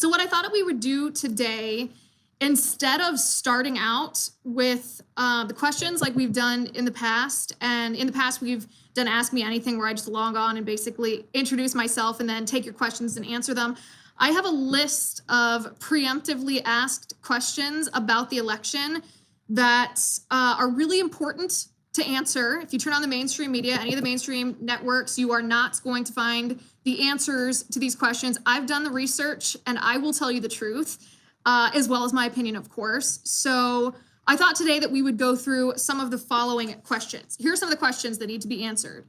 So what I thought that we would do today, instead of starting out with the questions like we've done in the past, and in the past we've done Ask Me Anything, where I just log on and basically introduce myself and then take your questions and answer them. I have a list of preemptively asked questions about the election that are really important to answer. If you turn on the mainstream media, any of the mainstream networks, you are not going to find the answers to these questions. I've done the research and I will tell you the truth, as well as my opinion, of course. So I thought today that we would go through some of the following questions. Here are some of the questions that need to be answered.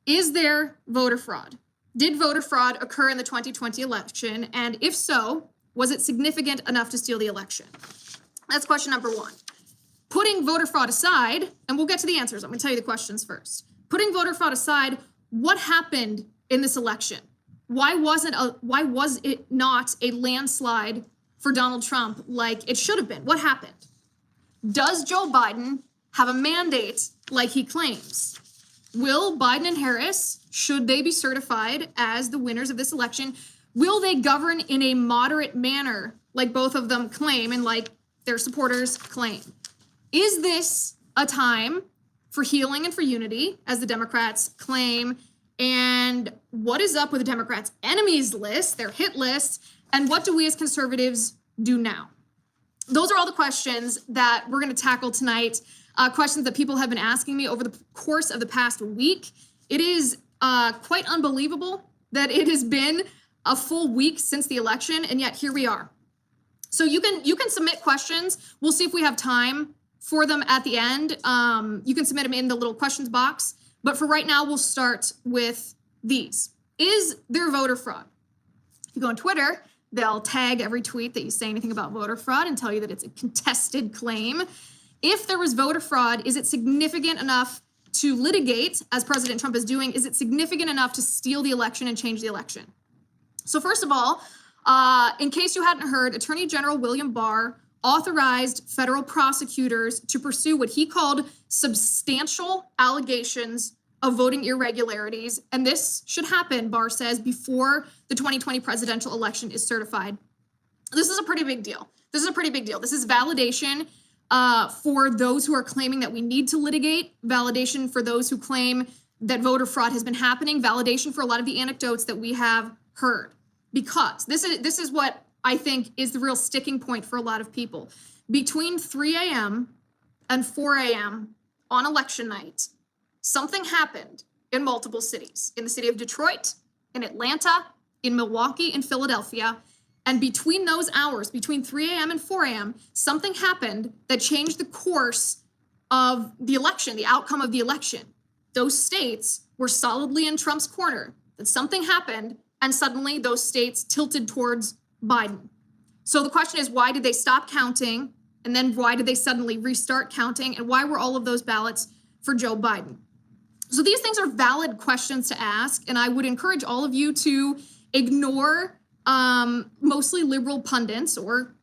Is there voter fraud? Did voter fraud occur in the 2020 election? And if so, was it significant enough to steal the election? That's question number one. Putting voter fraud aside, and we'll get to the answers. I'm going to tell you the questions first. Putting voter fraud aside, what happened in this election? Why was it not a landslide for Donald Trump like it should have been? What happened? Does Joe Biden have a mandate like he claims? Will Biden and Harris, should they be certified as the winners of this election, will they govern in a moderate manner like both of them claim and like their supporters claim? Is this a time for healing and for unity, as the Democrats claim? And what is up with the Democrats' enemies list, their hit list, and what do we as conservatives do now? Those are all the questions that we're going to tackle tonight, questions that people have been asking me over the course of the past week. It is quite unbelievable that it has been a full week since the election, and yet here we are. So you can submit questions. We'll see if we have time for them at the end. You can submit them in the little questions box. But for right now, we'll start with these. Is there voter fraud? If you go on Twitter, they'll tag every tweet that you say anything about voter fraud and tell you that it's a contested claim. If there was voter fraud, is it significant enough to litigate, as President Trump is doing? Is it significant enough to steal the election and change the election? So first of all, in case you hadn't heard, Attorney General William Barr authorized federal prosecutors to pursue what he called substantial allegations of voting irregularities. And this should happen, Barr says, before the 2020 presidential election is certified. This is a pretty big deal. This is validation for those who are claiming that we need to litigate, validation for those who claim that voter fraud has been happening, validation for a lot of the anecdotes that we have heard. Because this is what I think is the real sticking point for a lot of people. Between 3 a.m. and 4 a.m. on election night, something happened in multiple cities. In the city of Detroit, in Atlanta, in Milwaukee, in Philadelphia. And between those hours, between 3 a.m. and 4 a.m., something happened that changed the course of the election, the outcome of the election. Those states were solidly in Trump's corner. That something happened, and suddenly those states tilted towards Biden. So the question is, why did they stop counting? And then why did they suddenly restart counting? And why were all of those ballots for Joe Biden? So these things are valid questions to ask. And I would encourage all of you to ignore mostly liberal pundits or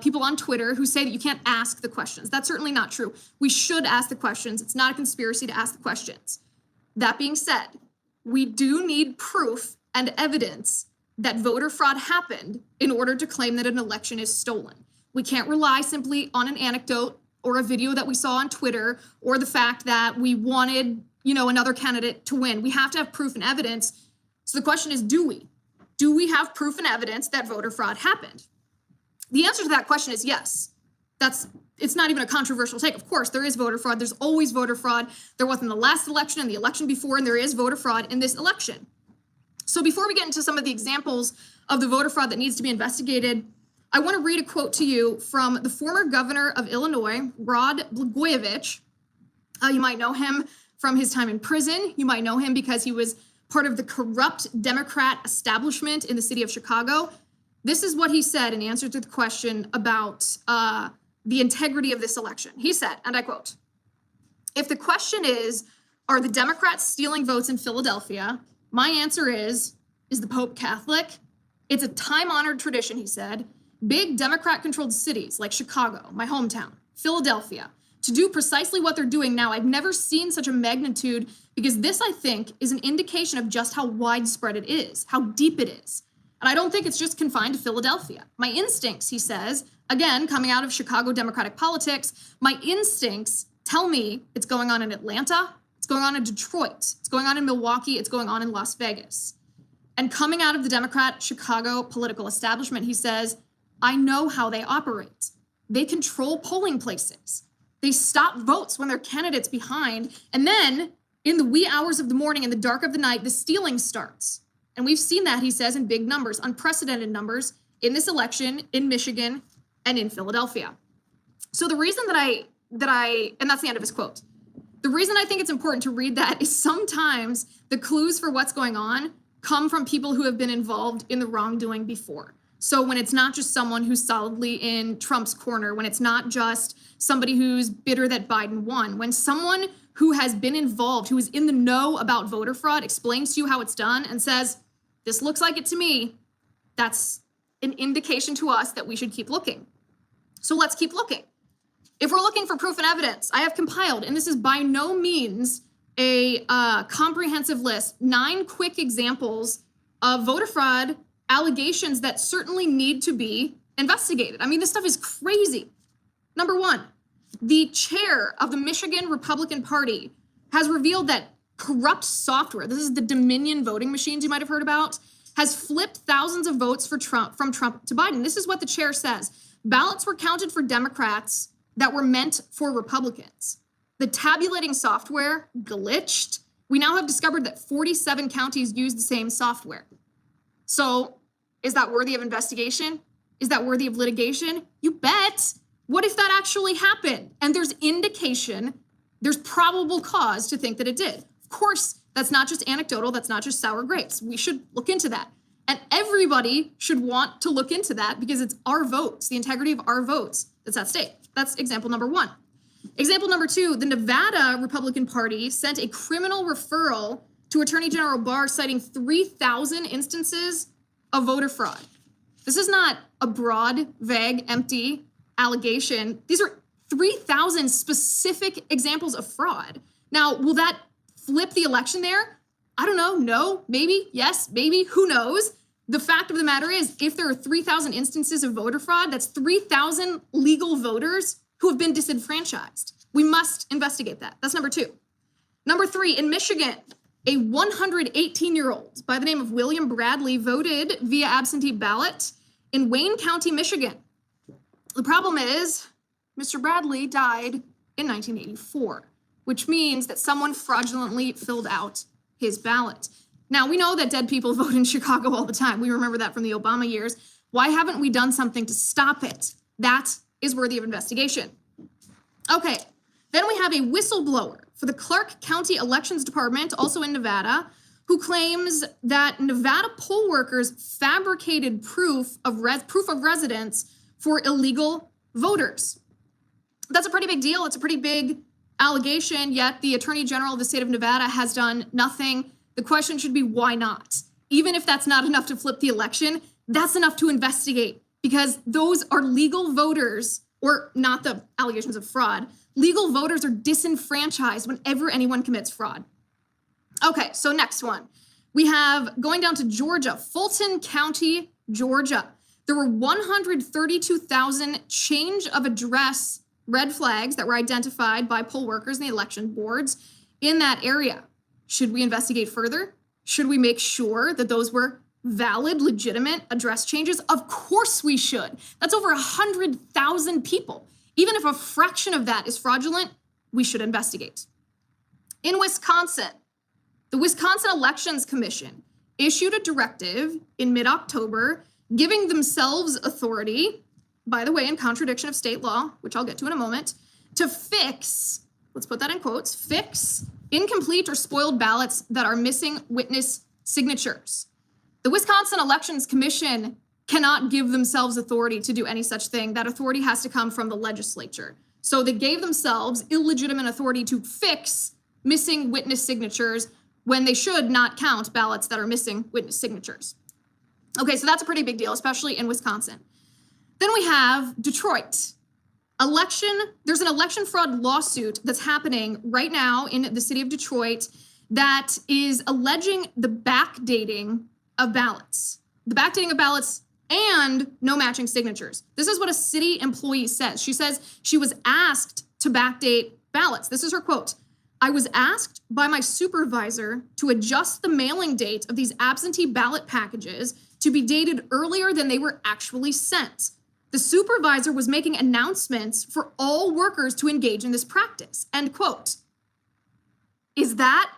people on Twitter who say that you can't ask the questions. That's certainly not true. We should ask the questions. It's not a conspiracy to ask the questions. That being said, we do need proof and evidence that voter fraud happened in order to claim that an election is stolen. We can't rely simply on an anecdote or a video that we saw on Twitter or the fact that we wanted, another candidate to win. We have to have proof and evidence. So the question is, do we? Do we have proof and evidence that voter fraud happened? The answer to that question is yes. It's not even a controversial take. Of course, there is voter fraud. There's always voter fraud. There was in the last election and the election before, and there is voter fraud in this election. So before we get into some of the examples of the voter fraud that needs to be investigated, I want to read a quote to you from the former governor of Illinois, Rod Blagojevich. You might know him from his time in prison. You might know him because he was part of the corrupt Democrat establishment in the city of Chicago. This is what he said in answer to the question about the integrity of this election. He said, and I quote, "If the question is, are the Democrats stealing votes in Philadelphia? My answer is the Pope Catholic? It's a time-honored tradition," he said. "Big Democrat-controlled cities like Chicago, my hometown, Philadelphia, to do precisely what they're doing now. I've never seen such a magnitude because this, I think, is an indication of just how widespread it is, how deep it is. And I don't think it's just confined to Philadelphia. My instincts, he says, again, coming out of Chicago Democratic politics, my instincts tell me it's going on in Atlanta, it's going on in Detroit, it's going on in Milwaukee, it's going on in Las Vegas. And coming out of the Democrat Chicago political establishment, he says, I know how they operate. They control polling places. They stop votes when their candidate's behind. And then in the wee hours of the morning, in the dark of the night, the stealing starts. And we've seen that, he says, in big numbers, unprecedented numbers in this election, in Michigan, and in Philadelphia. So the reason and that's the end of his quote. The reason I think it's important to read that is sometimes the clues for what's going on come from people who have been involved in the wrongdoing before. So when it's not just someone who's solidly in Trump's corner, when it's not just somebody who's bitter that Biden won, when someone who has been involved, who is in the know about voter fraud, explains to you how it's done and says, this looks like it to me, that's an indication to us that we should keep looking. So let's keep looking. If we're looking for proof and evidence, I have compiled, and this is by no means a comprehensive list, 9 quick examples of voter fraud allegations that certainly need to be investigated. I mean, this stuff is crazy. Number 1, the chair of the Michigan Republican Party has revealed that corrupt software, this is the Dominion voting machines you might have heard about, has flipped thousands of votes from Trump to Biden. This is what the chair says. Ballots were counted for Democrats that were meant for Republicans. The tabulating software glitched. We now have discovered that 47 counties use the same software. So is that worthy of investigation? Is that worthy of litigation? You bet. What if that actually happened? And there's indication, there's probable cause to think that it did. Of course, that's not just anecdotal, that's not just sour grapes. We should look into that. And everybody should want to look into that because it's our votes, the integrity of our votes that's at stake. That's example number 1. Example number 2, the Nevada Republican Party sent a criminal referral to Attorney General Barr citing 3,000 instances of voter fraud. This is not a broad, vague, empty allegation. These are 3,000 specific examples of fraud. Now, will that flip the election there? I don't know. No, maybe, yes, maybe, who knows? The fact of the matter is, if there are 3,000 instances of voter fraud, that's 3,000 legal voters who have been disenfranchised. We must investigate that. That's number 2. Number 3, in Michigan, a 118-year-old by the name of William Bradley voted via absentee ballot in Wayne County, Michigan. The problem is, Mr. Bradley died in 1984, which means that someone fraudulently filled out his ballot. Now, we know that dead people vote in Chicago all the time. We remember that from the Obama years. Why haven't we done something to stop it? That is worthy of investigation. Okay, then we have a whistleblower for the Clark County Elections Department, also in Nevada, who claims that Nevada poll workers fabricated proof of residence for illegal voters. That's a pretty big deal. It's a pretty big allegation, yet the Attorney General of the state of Nevada has done nothing. The question should be, why not? Even if that's not enough to flip the election, that's enough to investigate because those are legal voters, or not the allegations of fraud. Legal voters are disenfranchised whenever anyone commits fraud. Okay, so next one. We have, going down to Georgia, Fulton County, Georgia. There were 132,000 change of address red flags that were identified by poll workers and the election boards in that area. Should we investigate further? Should we make sure that those were valid, legitimate address changes? Of course we should. That's over 100,000 people. Even if a fraction of that is fraudulent, we should investigate. In Wisconsin, the Wisconsin Elections Commission issued a directive in mid-October giving themselves authority, by the way, in contradiction of state law, which I'll get to in a moment, to fix, let's put that in quotes, fix incomplete or spoiled ballots that are missing witness signatures. The Wisconsin Elections Commission cannot give themselves authority to do any such thing. That authority has to come from the legislature. So they gave themselves illegitimate authority to fix missing witness signatures when they should not count ballots that are missing witness signatures. Okay, so that's a pretty big deal, especially in Wisconsin. Then we have Detroit. There's an election fraud lawsuit that's happening right now in the city of Detroit that is alleging the backdating of ballots. the backdating of ballots and no matching signatures. This is what a city employee says. She says she was asked to backdate ballots. This is her quote. I was asked by my supervisor to adjust the mailing date of these absentee ballot packages to be dated earlier than they were actually sent. The supervisor was making announcements for all workers to engage in this practice, end quote. Is that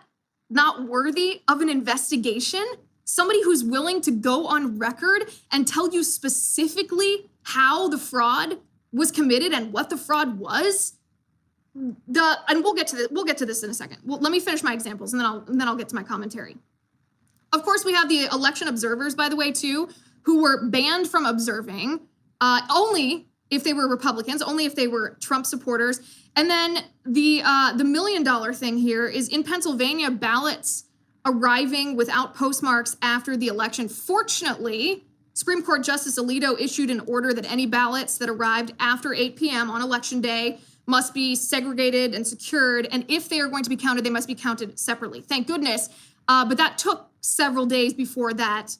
not worthy of an investigation? Somebody who's willing to go on record and tell you specifically how the fraud was committed and what the fraud was? And we'll get to this in a second. Well, let me finish my examples and then I'll get to my commentary. Of course, we have the election observers, by the way, too, who were banned from observing only if they were Republicans, only if they were Trump supporters. And then the $1 million thing here is in Pennsylvania, ballots arriving without postmarks after the election. Fortunately, Supreme Court Justice Alito issued an order that any ballots that arrived after 8 p.m. on Election Day must be segregated and secured. And if they are going to be counted, they must be counted separately. Thank goodness. But that took several days before that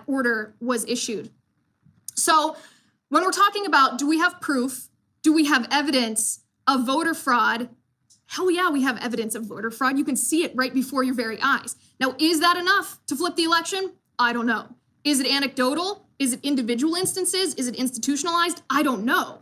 order was issued. So when we're talking about, do we have proof? Do we have evidence of voter fraud? Hell yeah, we have evidence of voter fraud. You can see it right before your very eyes. Now, is that enough to flip the election? I don't know. Is it anecdotal? Is it individual instances? Is it institutionalized? I don't know.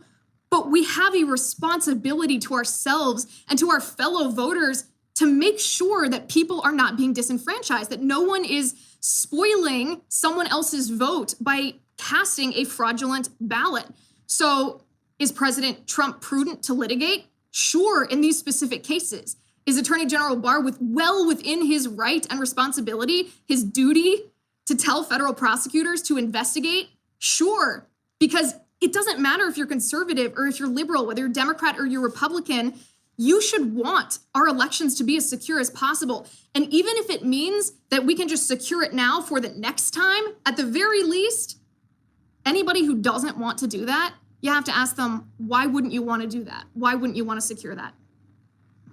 But we have a responsibility to ourselves and to our fellow voters to make sure that people are not being disenfranchised, that no one is spoiling someone else's vote by casting a fraudulent ballot. So is President Trump prudent to litigate? Sure, in these specific cases. Is Attorney General Barr well within his right and responsibility, his duty to tell federal prosecutors to investigate? Sure, because it doesn't matter if you're conservative or if you're liberal, whether you're Democrat or you're Republican, you should want our elections to be as secure as possible. And even if it means that we can just secure it now for the next time, at the very least, anybody who doesn't want to do that, you have to ask them, why wouldn't you want to do that? Why wouldn't you want to secure that?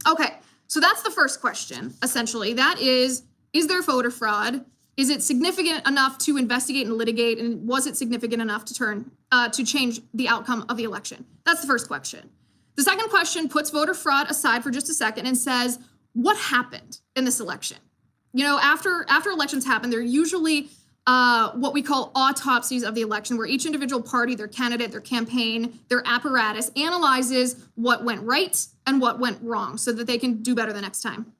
Okay, so that's the first question, essentially. That is there voter fraud? Is it significant enough to investigate and litigate? And was it significant enough to change the outcome of the election? That's the first question. The second question puts voter fraud aside for just a second and says, what happened in this election? You know, after elections happen, they're usually what we call autopsies of the election, where each individual party, their candidate, their campaign, their apparatus analyzes what went right and what went wrong so that they can do better the next time.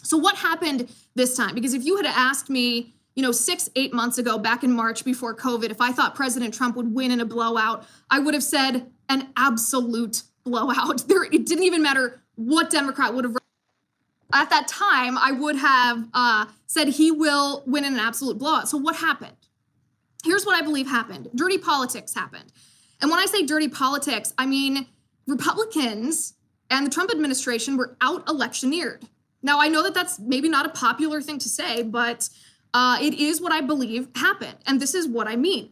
So what happened this time? Because if you had asked me, 6-8 months ago, back in March before COVID, if I thought President Trump would win in a blowout, I would have said an absolute blowout. It didn't even matter what Democrat would have. At that time, I would have said he will win in an absolute blowout. So what happened? Here's what I believe happened. Dirty politics happened. And when I say dirty politics, I mean Republicans and the Trump administration were out-electioneered. Now, I know that that's maybe not a popular thing to say, but it is what I believe happened. And this is what I mean.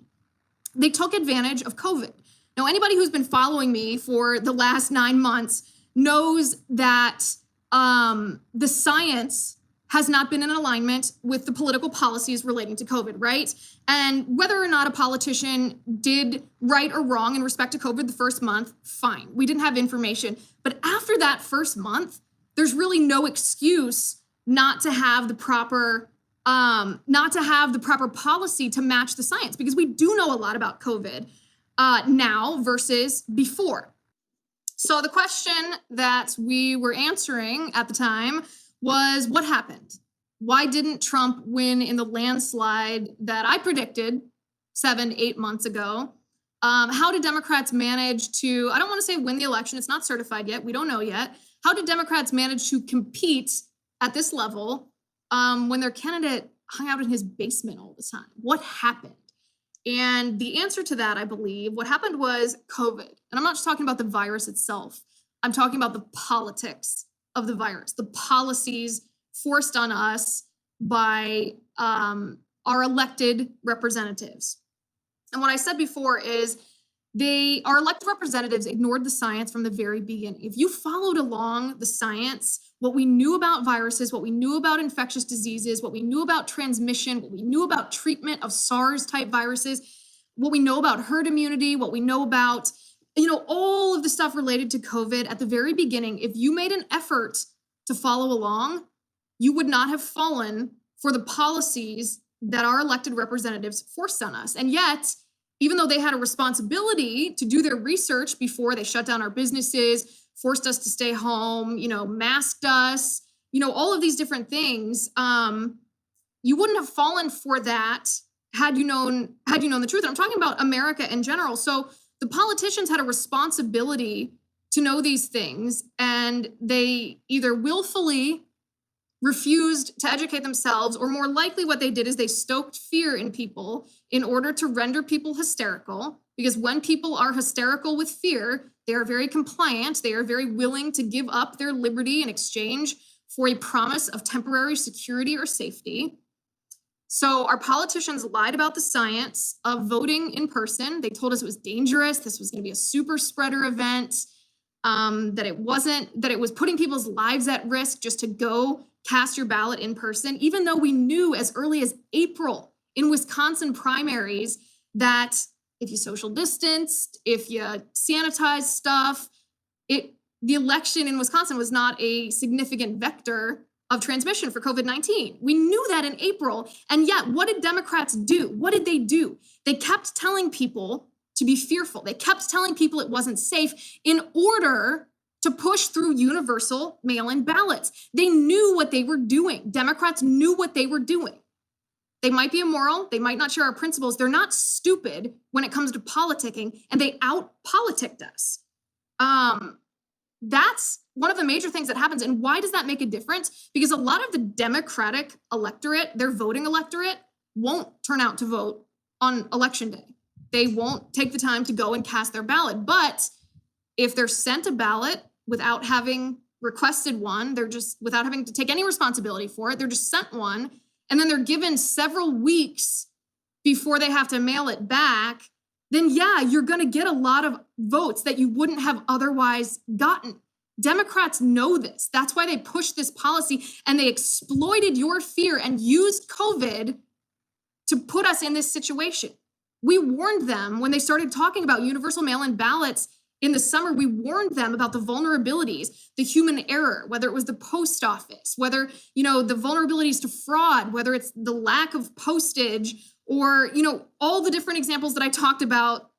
They took advantage of COVID. Now, anybody who's been following me for the last 9 months knows that the science has not been in alignment with the political policies relating to COVID, right? And whether or not a politician did right or wrong in respect to COVID the first month, fine. We didn't have information. But after that first month, there's really no excuse not to have the proper policy to match the science, because we do know a lot about COVID now versus before. So the question that we were answering at the time was, what happened? Why didn't Trump win in the landslide that I predicted 7-8 months ago? How did Democrats manage to, I don't want to say win the election, it's not certified yet, we don't know yet. How did Democrats manage to compete at this level when their candidate hung out in his basement all the time? What happened? And the answer to that, I believe, what happened was COVID. And I'm not just talking about the virus itself. I'm talking about the politics of the virus, the policies forced on us by our elected representatives. And what I said before is Our elected representatives ignored the science from the very beginning. If you followed along the science, what we knew about viruses, what we knew about infectious diseases, what we knew about transmission, what we knew about treatment of SARS type viruses, what we know about herd immunity, what we know about, all of the stuff related to COVID at the very beginning, if you made an effort to follow along, you would not have fallen for the policies that our elected representatives forced on us. And yet, even though they had a responsibility to do their research before they shut down our businesses, forced us to stay home, masked us, all of these different things, you wouldn't have fallen for that had you known the truth. And I'm talking about America in general. So the politicians had a responsibility to know these things, and they either willfully refused to educate themselves, or more likely what they did is they stoked fear in people in order to render people hysterical. Because when people are hysterical with fear, they are very compliant. They are very willing to give up their liberty in exchange for a promise of temporary security or safety. So our politicians lied about the science of voting in person. They told us it was dangerous. This was going to be a super spreader event, that it was putting people's lives at risk just to go cast your ballot in person, even though we knew as early as April in Wisconsin primaries that if you social distanced, if you sanitized stuff, the election in Wisconsin was not a significant vector of transmission for COVID-19. We knew that in April. And yet, what did Democrats do? What did they do? They kept telling people to be fearful. They kept telling people it wasn't safe in order to push through universal mail-in ballots. They knew what they were doing. Democrats knew what they were doing. They might be immoral. They might not share our principles. They're not stupid when it comes to politicking, and they out-politicked us. That's one of the major things that happens. And why does that make a difference? Because a lot of the Democratic electorate, their voting electorate, won't turn out to vote on election day. They won't take the time to go and cast their ballot. But if they're sent a ballot without having requested one, they're just, without having to take any responsibility for it, they're just sent one, and then they're given several weeks before they have to mail it back, then yeah, you're going to get a lot of votes that you wouldn't have otherwise gotten. Democrats know this. That's why they pushed this policy, and they exploited your fear and used COVID to put us in this situation. We warned them when they started talking about universal mail-in ballots in the summer. We warned them about the vulnerabilities, the human error, whether it was the post office, whether, the vulnerabilities to fraud, whether it's the lack of postage, or, all the different examples that I talked about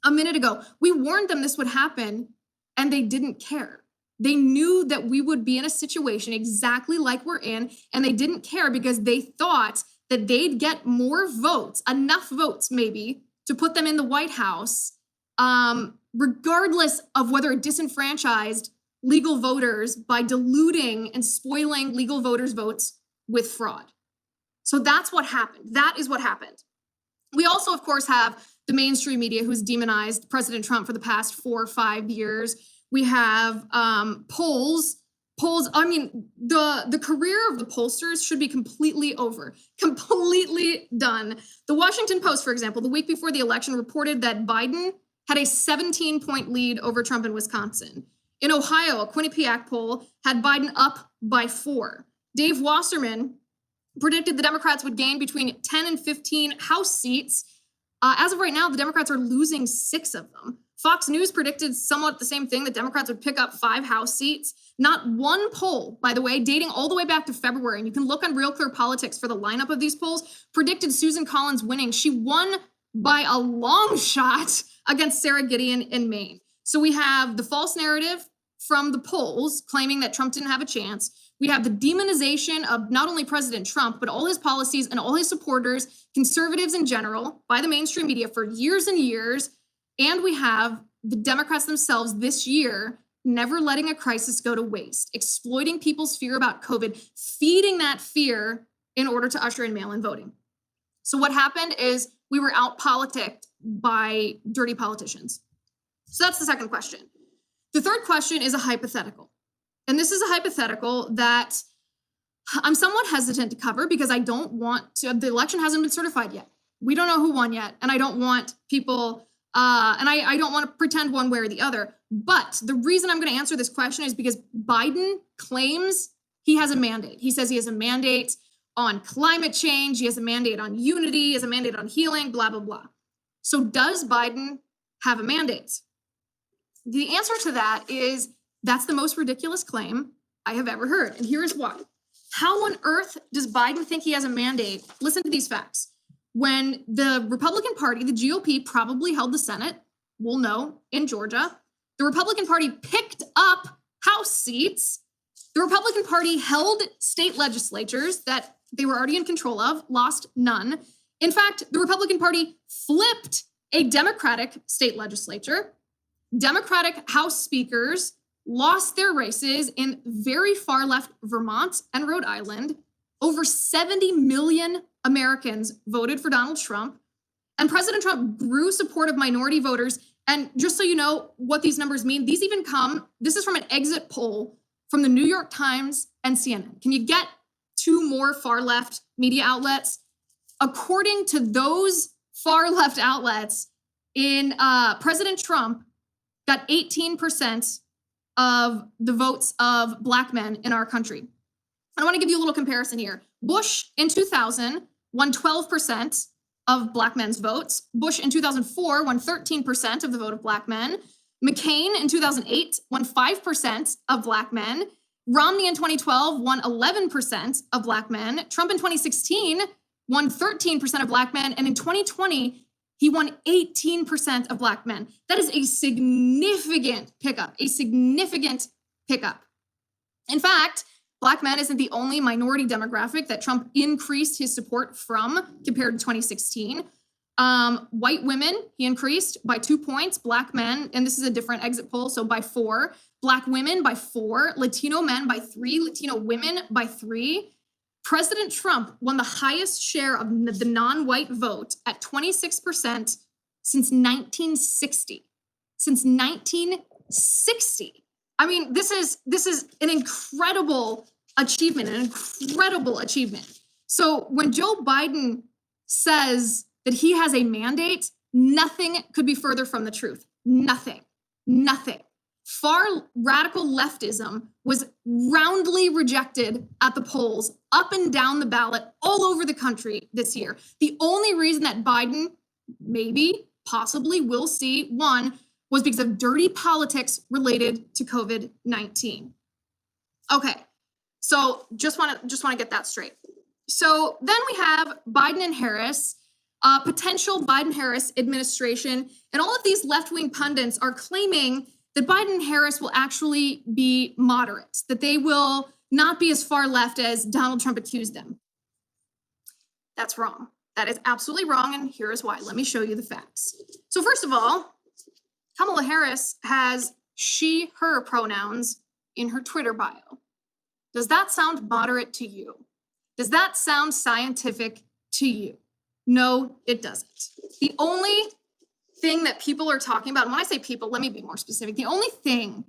a minute ago. We warned them this would happen, and they didn't care. They knew that we would be in a situation exactly like we're in, and they didn't care because they thought that they'd get more votes, enough votes maybe, to put them in the White House, regardless of whether it disenfranchised legal voters by diluting and spoiling legal voters' votes with fraud. So that's what happened. That is what happened. We also, of course, have the mainstream media who's demonized President Trump for the past 4 or 5 years. We have polls. I mean, the career of the pollsters should be completely over, completely done. The Washington Post, for example, the week before the election reported that Biden had a 17-point lead over Trump in Wisconsin. In Ohio, a Quinnipiac poll had Biden up by 4. Dave Wasserman predicted the Democrats would gain between 10 and 15 House seats. As of right now, the Democrats are losing 6 of them. Fox News predicted somewhat the same thing, that Democrats would pick up 5 House seats. Not one poll, by the way, dating all the way back to February, and you can look on Real Clear Politics for the lineup of these polls, predicted Susan Collins winning. She won by a long shot against Sarah Gideon in Maine. So we have the false narrative from the polls claiming that Trump didn't have a chance. We have the demonization of not only President Trump, but all his policies and all his supporters, conservatives in general, by the mainstream media for years and years. And we have the Democrats themselves this year never letting a crisis go to waste, exploiting people's fear about COVID, feeding that fear in order to usher in mail-in voting. So what happened is we were out-politicked by dirty politicians. So that's the second question. The third question is a hypothetical. And this is a hypothetical that I'm somewhat hesitant to cover because I don't want to, the election hasn't been certified yet. We don't know who won yet. And I don't want people And I don't want to pretend one way or the other. But the reason I'm going to answer this question is because Biden claims he has a mandate. He says he has a mandate on climate change. He has a mandate on unity. He has a mandate on healing, blah, blah, blah. So does Biden have a mandate? The answer to that is that's the most ridiculous claim I have ever heard. And here is why. How on earth does Biden think he has a mandate? Listen to these facts. When the Republican Party, the GOP, probably held the Senate, we'll know, in Georgia, the Republican Party picked up House seats. The Republican Party held state legislatures that they were already in control of, lost none. In fact, the Republican Party flipped a Democratic state legislature. Democratic House speakers lost their races in very far left Vermont and Rhode Island. Over 70 million Americans voted for Donald Trump, and President Trump grew support of minority voters. And just so you know what these numbers mean, this is from an exit poll from the New York Times and CNN. Can you get two more far left media outlets? According to those far left outlets, President Trump got 18% of the votes of Black men in our country. I want to give you a little comparison here. Bush in 2000 won 12% of Black men's votes. Bush in 2004 won 13% of the vote of Black men. McCain in 2008 won 5% of Black men. Romney in 2012 won 11% of Black men. Trump in 2016 won 13% of Black men. And in 2020, he won 18% of Black men. That is a significant pickup, In fact, Black men isn't the only minority demographic that Trump increased his support from compared to 2016. White women, he increased by 2 points. Black men, and this is a different exit poll, so by 4. Black women by 4. Latino men by 3. Latino women by 3. President Trump won the highest share of the non-white vote at 26% since 1960. Since 1960. I mean, this is an incredible achievement, So when Joe Biden says that he has a mandate, nothing could be further from the truth. Nothing. Far radical leftism was roundly rejected at the polls, up and down the ballot, all over the country this year. The only reason that Biden possibly will see won was because of dirty politics related to COVID-19. Okay, so just want to get that straight. So then we have Biden and Harris, potential Biden-Harris administration, and all of these left-wing pundits are claiming that Biden and Harris will actually be moderates, that they will not be as far left as Donald Trump accused them. That's wrong. That is absolutely wrong, and here is why. Let me show you the facts. So first of all, Kamala Harris has she, her pronouns in her Twitter bio. Does that sound moderate to you? Does that sound scientific to you? No, it doesn't. The only thing that people are talking about, and when I say people, let me be more specific. The only thing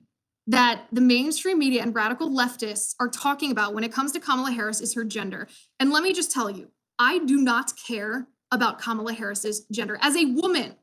that the mainstream media and radical leftists are talking about when it comes to Kamala Harris is her gender. And let me just tell you, I do not care about Kamala Harris's gender. As a woman,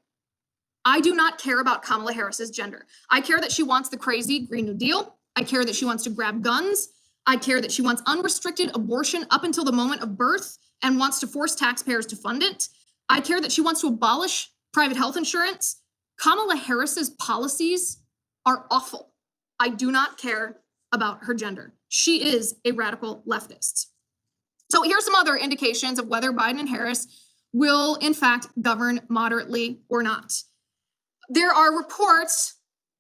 I do not care about Kamala Harris's gender. I care that she wants the crazy Green New Deal. I care that she wants to grab guns. I care that she wants unrestricted abortion up until the moment of birth and wants to force taxpayers to fund it. I care that she wants to abolish private health insurance. Kamala Harris's policies are awful. I do not care about her gender. She is a radical leftist. So here's some other indications of whether Biden and Harris will, in fact, govern moderately or not. There are reports,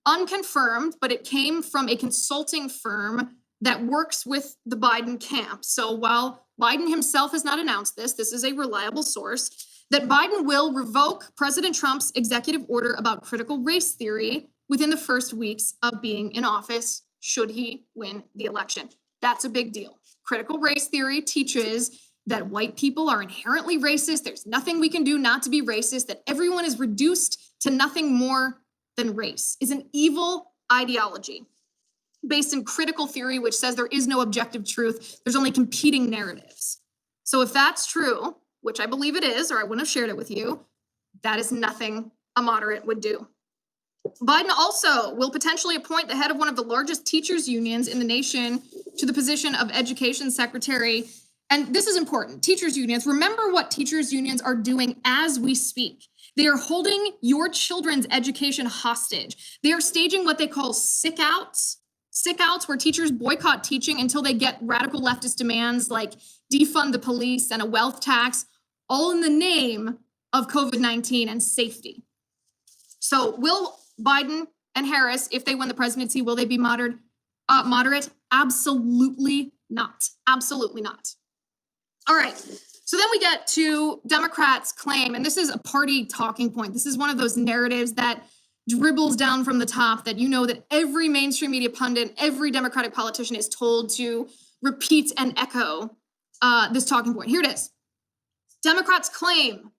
unconfirmed, but it came from a consulting firm that works with the Biden camp. So while Biden himself has not announced this is a reliable source, that Biden will revoke President Trump's executive order about critical race theory within the first weeks of being in office, should he win the election. That's a big deal. Critical race theory teaches that white people are inherently racist. There's nothing we can do not to be racist, that everyone is reduced to nothing more than race. Is an evil ideology based in critical theory, which says there is no objective truth. There's only competing narratives. So if that's true, which I believe it is, or I wouldn't have shared it with you, that is nothing a moderate would do. Biden also will potentially appoint the head of one of the largest teachers unions in the nation to the position of education secretary. And this is important. Teachers unions, remember what teachers unions are doing as we speak. They are holding your children's education hostage. They are staging what they call sick outs where teachers boycott teaching until they get radical leftist demands like defund the police and a wealth tax, all in the name of COVID-19 and safety. So will Biden and Harris, if they win the presidency, will they be moderate? Absolutely not. Absolutely not. All right. So then we get to Democrats' claim, and this is a party talking point. This is one of those narratives that dribbles down from the top that you know that every mainstream media pundit, every Democratic politician is told to repeat and echo this talking point. Here it is. Democrats claim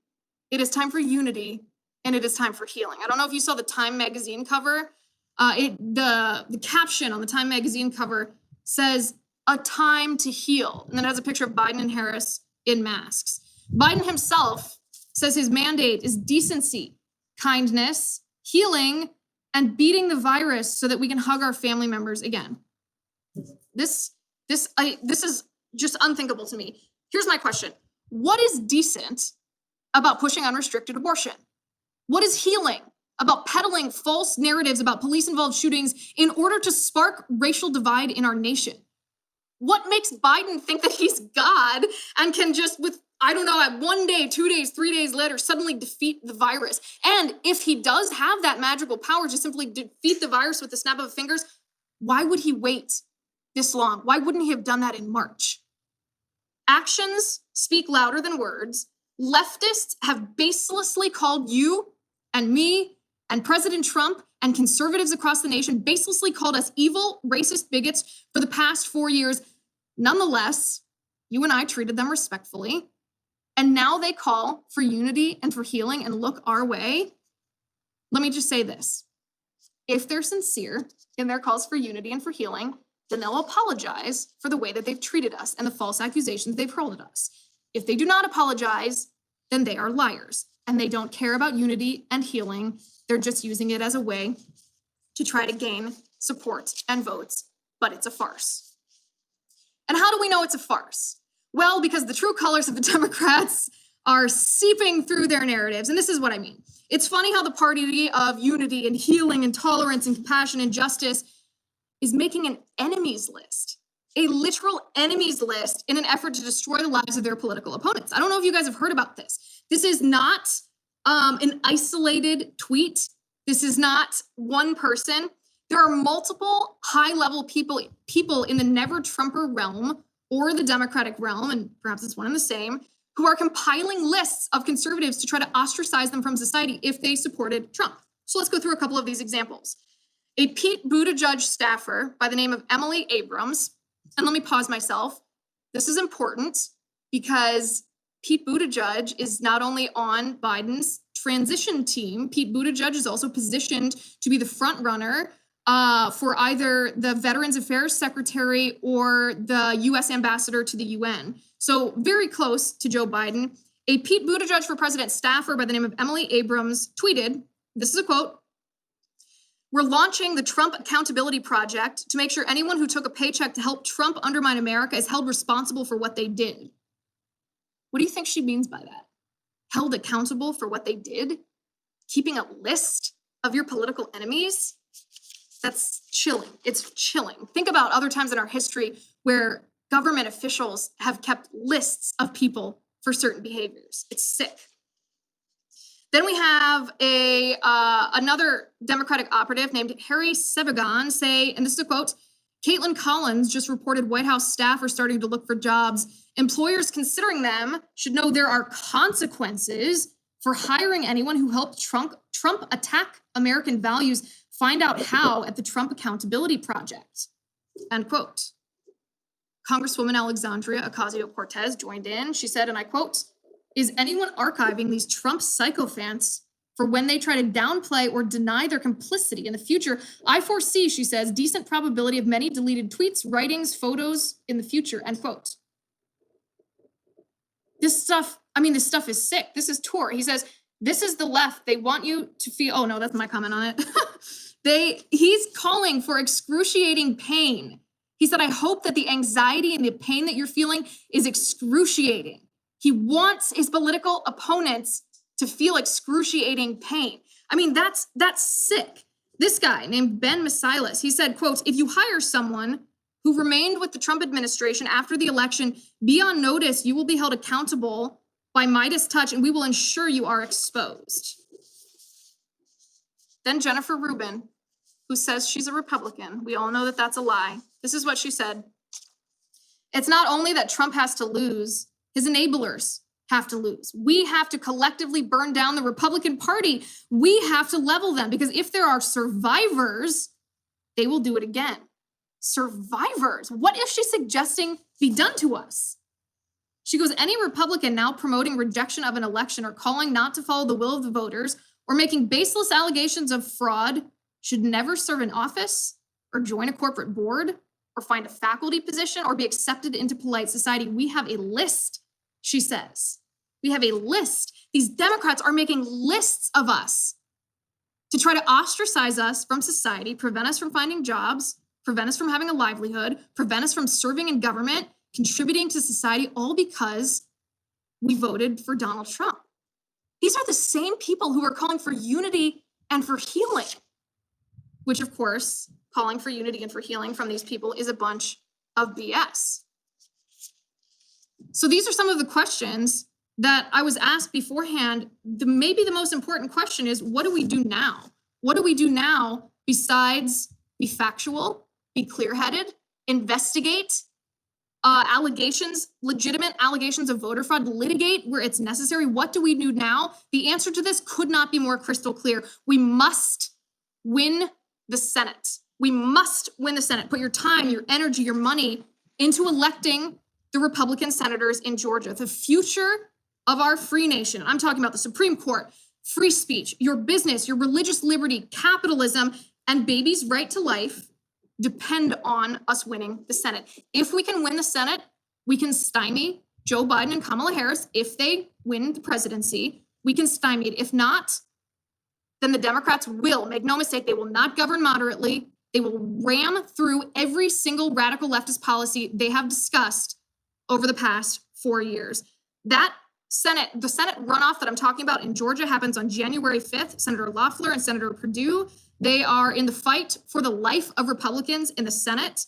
it is time for unity and it is time for healing. I don't know if you saw the Time magazine cover. The caption on the Time magazine cover says, "A time to heal." And then it has a picture of Biden and Harris in masks. Biden himself says his mandate is decency, kindness, healing, and beating the virus so that we can hug our family members again. This is just unthinkable to me. Here's my question. What is decent about pushing unrestricted abortion? What is healing about peddling false narratives about police-involved shootings in order to spark racial divide in our nation? What makes Biden think that he's God and can just, with, I don't know, at 1 day, 2 days, 3 days later, suddenly defeat the virus? And if he does have that magical power to simply defeat the virus with the snap of fingers, why would he wait this long? Why wouldn't he have done that in March? Actions speak louder than words. Leftists have baselessly called you and me and President Trump and conservatives across the nation baselessly called us evil, racist bigots for the past 4 years. Nonetheless, you and I treated them respectfully. And now they call for unity and for healing and look our way. Let me just say this. If they're sincere in their calls for unity and for healing, then they'll apologize for the way that they've treated us and the false accusations they've hurled at us. If they do not apologize, then they are liars and they don't care about unity and healing. They're just using it as a way to try to gain support and votes, but it's a farce. And how do we know it's a farce? Well, because the true colors of the Democrats are seeping through their narratives. And this is what I mean. It's funny how the party of unity and healing and tolerance and compassion and justice is making an enemies list, a literal enemies list in an effort to destroy the lives of their political opponents. I don't know if you guys have heard about this. This is not an isolated tweet. This is not one person. There are multiple high-level people in the never-Trumper realm or the Democratic realm, and perhaps it's one and the same, who are compiling lists of conservatives to try to ostracize them from society if they supported Trump. So let's go through a couple of these examples. A Pete Buttigieg staffer by the name of Emily Abrams, and let me pause myself. This is important because Pete Buttigieg is not only on Biden's transition team, Pete Buttigieg is also positioned to be the front runner for either the Veterans Affairs Secretary or the U.S. Ambassador to the UN. So very close to Joe Biden. A Pete Buttigieg for President staffer by the name of Emily Abrams tweeted, this is a quote, "We're launching the Trump Accountability Project to make sure anyone who took a paycheck to help Trump undermine America is held responsible for what they did." What do you think she means by that? Held accountable for what they did? Keeping a list of your political enemies? That's chilling. It's chilling. Think about other times in our history where government officials have kept lists of people for certain behaviors. It's sick. Then we have another Democratic operative named Harry Sebagan say, and this is a quote, "Caitlin Collins just reported White House staff are starting to look for jobs. Employers considering them should know there are consequences for hiring anyone who helped Trump attack American values. Find out how at the Trump Accountability Project." End quote. Congresswoman Alexandria Ocasio-Cortez joined in. She said, and I quote, "Is anyone archiving these Trump sycophants for when they try to downplay or deny their complicity in the future? I foresee," she says, "decent probability of many deleted tweets, writings, photos in the future," end quote. This stuff is sick. This is Tor. He says, This is the left. They want you to feel, oh no, that's my comment on it. He's calling for excruciating pain. He said, I hope that the anxiety and the pain that you're feeling is excruciating. He wants his political opponents to feel excruciating pain. I mean, that's sick. This guy named Ben Masilas, he said, quote, if you hire someone who remained with the Trump administration after the election, be on notice, you will be held accountable by Midas touch, and we will ensure you are exposed. Then Jennifer Rubin, who says she's a Republican. We all know that that's a lie. This is what she said. It's not only that Trump has to lose, his enablers have to lose. We have to collectively burn down the Republican Party. We have to level them, because if there are survivors, they will do it again. Survivors. What is she suggesting be done to us? She goes, any Republican now promoting rejection of an election or calling not to follow the will of the voters or making baseless allegations of fraud should never serve in office or join a corporate board or find a faculty position or be accepted into polite society. We have a list, she says. We have a list. These Democrats are making lists of us to try to ostracize us from society, prevent us from finding jobs, prevent us from having a livelihood, prevent us from serving in government, contributing to society, all because we voted for Donald Trump. These are the same people who are calling for unity and for healing, which, of course, calling for unity and for healing from these people is a bunch of BS. So these are some of the questions that I was asked beforehand. Maybe the most important question is, what do we do now? What do we do now besides be factual, be clear-headed, investigate allegations, legitimate allegations of voter fraud, litigate where it's necessary? What do we do now? The answer to this could not be more crystal clear. We must win the Senate. We must win the Senate. Put your time, your energy, your money into electing the Republican senators in Georgia. The future of our free nation, I'm talking about the Supreme Court, free speech, your business, your religious liberty, capitalism, and babies' right to life depend on us winning the Senate. If we can win the Senate, we can stymie Joe Biden and Kamala Harris. If they win the presidency, we can stymie it. If not, then the Democrats will, make no mistake, they will not govern moderately. They will ram through every single radical leftist policy they have discussed over the past 4 years. The Senate runoff that I'm talking about in Georgia happens on January 5th. Senator Loeffler and Senator Perdue, they are in the fight for the life of Republicans in the Senate.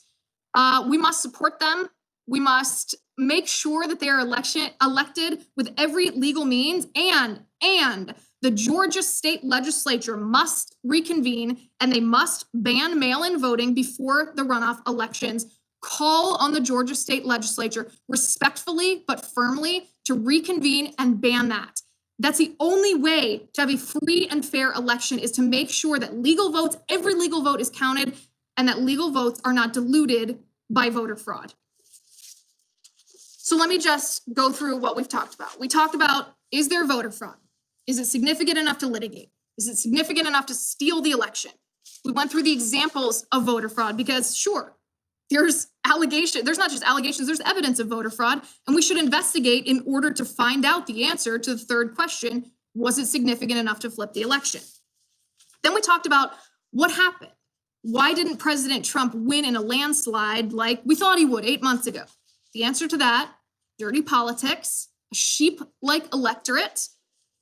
We must support them. We must make sure that they are elected with every legal means, and the Georgia state legislature must reconvene, and they must ban mail-in voting before the runoff elections. Call on the Georgia state legislature respectfully but firmly to reconvene and ban that. That's the only way to have a free and fair election, is to make sure that legal votes, every legal vote is counted, and that legal votes are not diluted by voter fraud. So let me just go through what we've talked about. We talked about, is there voter fraud? Is it significant enough to litigate? Is it significant enough to steal the election? We went through the examples of voter fraud because, sure, there's allegation. There's not just allegations, there's evidence of voter fraud, and we should investigate in order to find out the answer to the third question: was it significant enough to flip the election? Then we talked about what happened. Why didn't President Trump win in a landslide like we thought he would 8 months ago? The answer to that: dirty politics, a sheep-like electorate,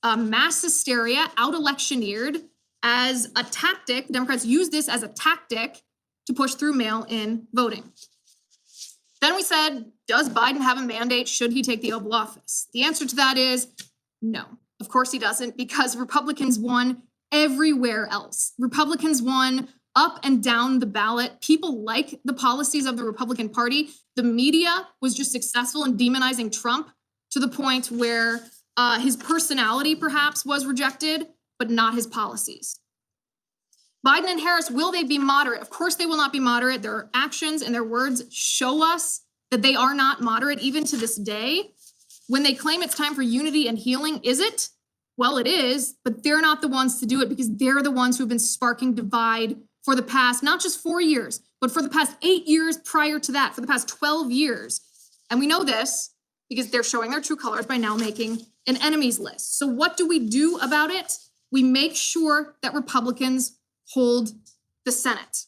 mass hysteria, out-electioneered as a tactic. Democrats use this as a tactic to push through mail-in voting. Then we said, does Biden have a mandate? Should he take the Oval Office? The answer to that is no. Of course he doesn't, because Republicans won everywhere else. Republicans won up and down the ballot. People like the policies of the Republican Party. The media was just successful in demonizing Trump to the point where his personality perhaps was rejected, but not his policies. Biden and Harris, will they be moderate? Of course they will not be moderate. Their actions and their words show us that they are not moderate, even to this day. When they claim it's time for unity and healing, is it? Well, it is, but they're not the ones to do it, because they're the ones who've been sparking divide for the past, not just 4 years, but for the past 8 years prior to that, for the past 12 years. And we know this because they're showing their true colors by now making an enemies list. So what do we do about it? We make sure that Republicans hold the Senate.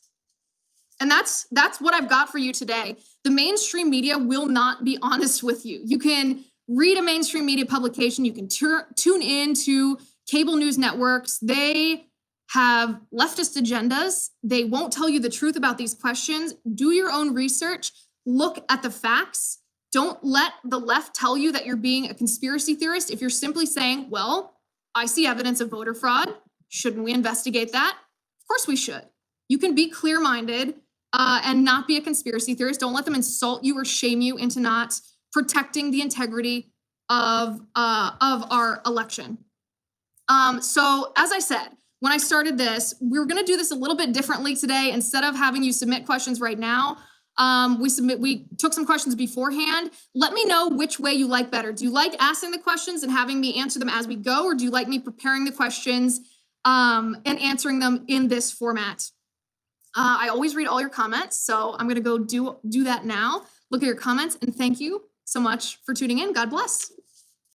And that's what I've got for you today. The mainstream media will not be honest with you. You can read a mainstream media publication. You can tune in to cable news networks. They have leftist agendas. They won't tell you the truth about these questions. Do your own research. Look at the facts. Don't let the left tell you that you're being a conspiracy theorist. If you're simply saying, well, I see evidence of voter fraud, shouldn't we investigate that? Of course we should. You can be clear-minded and not be a conspiracy theorist. Don't let them insult you or shame you into not protecting the integrity of our election. So as I said, when I started this, we were going to do this a little bit differently today. Instead of having you submit questions right now, we took some questions beforehand. Let me know which way you like better. Do you like asking the questions and having me answer them as we go, or do you like me preparing the questions and answering them in this format? I always read all your comments, so I'm going to go do that now. Look at your comments, and thank you so much for tuning in. God bless.